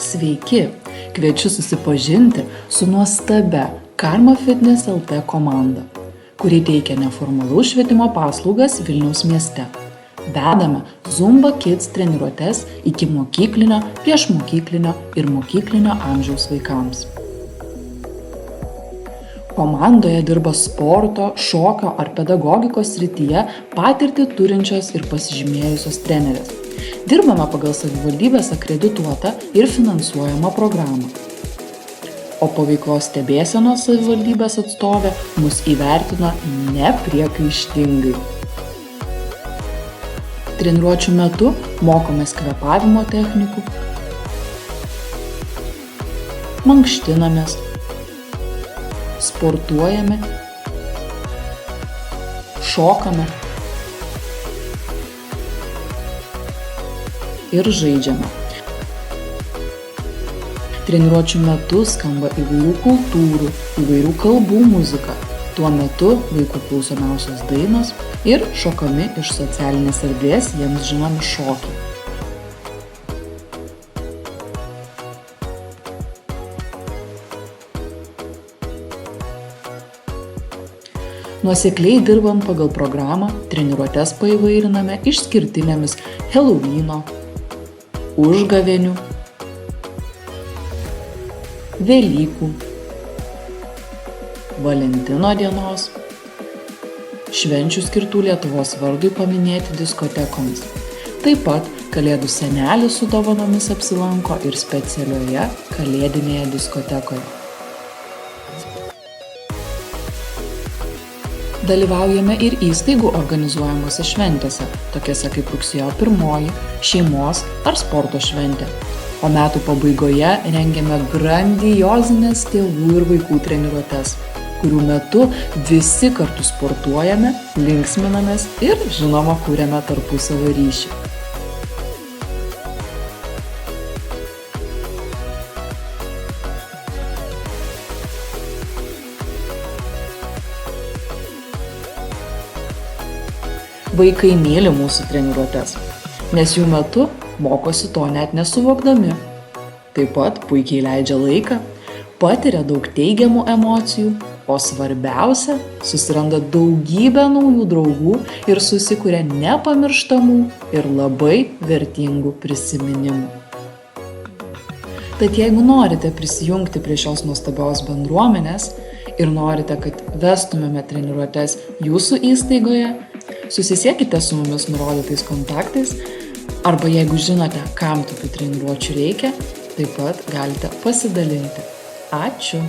Sveiki! Kviečiu susipažinti su nuostabia Karma Fitness LT komanda, kuri teikia neformalaus švietimo paslaugas Vilniaus mieste. Vedame Zumba Kids treniruotes iki mokyklinio, priešmokyklinio ir mokyklinio amžiaus vaikams. Komandoje dirba sporto, šokio ar pedagogikos srityje patirtį turinčios ir pasižymėjusios trenerės. Dirbame pagal savivaldybės akredituotą ir finansuojamą programą. O po veiklos stebėsenos savivaldybės atstovė mus įvertino nepriekaištingai. Treniruočių metu mokomės kvėpavimo technikų, mankštinamės, sportuojame, šokame ir žaidžiame. Treniruočių metu skamba įvairių kultūrų, įvairių kalbų muzika. Tuo metu vaikų klausomiausios dainos ir šokami iš socialinės erdvės jiems žinomi šokiai. Nuosekliai dirbant pagal programą, treniruotes paįvairiname išskirtinėmis Helovyno, užgavėnių, Velykų, Valentino dienos, švenčių skirtų Lietuvos vardui paminėti diskotekomis. Taip pat Kalėdų senelis su dovanomis apsilanko ir specialioje kalėdinėje diskotekoje. Dalyvaujame ir įstaigų organizuojamose šventėse, tokiose kaip rugsėjo 1, šeimos ar sporto šventė. O metų pabaigoje rengiame grandiozines tėvų ir vaikų treniruotes, kurių metu visi kartu sportuojame, linksminamės ir, žinoma, kuriame tarpusavio ryšį. Vaikai myli mūsų treniruotes, nes jų metu mokosi to net nesuvokdami. Taip pat puikiai leidžia laiką, patiria daug teigiamų emocijų, o svarbiausia, susiranda daugybę naujų draugų ir susikuria nepamirštamų ir labai vertingų prisiminimų. Tad jeigu norite prisijungti prie šios nuostabios bendruomenės ir norite, kad vestumėme treniruotes jūsų įstaigoje, susisiekite su mumis nurodytais kontaktais arba jeigu žinote, kam tokių treniruočių reikia, taip pat galite pasidalinti. Ačiū!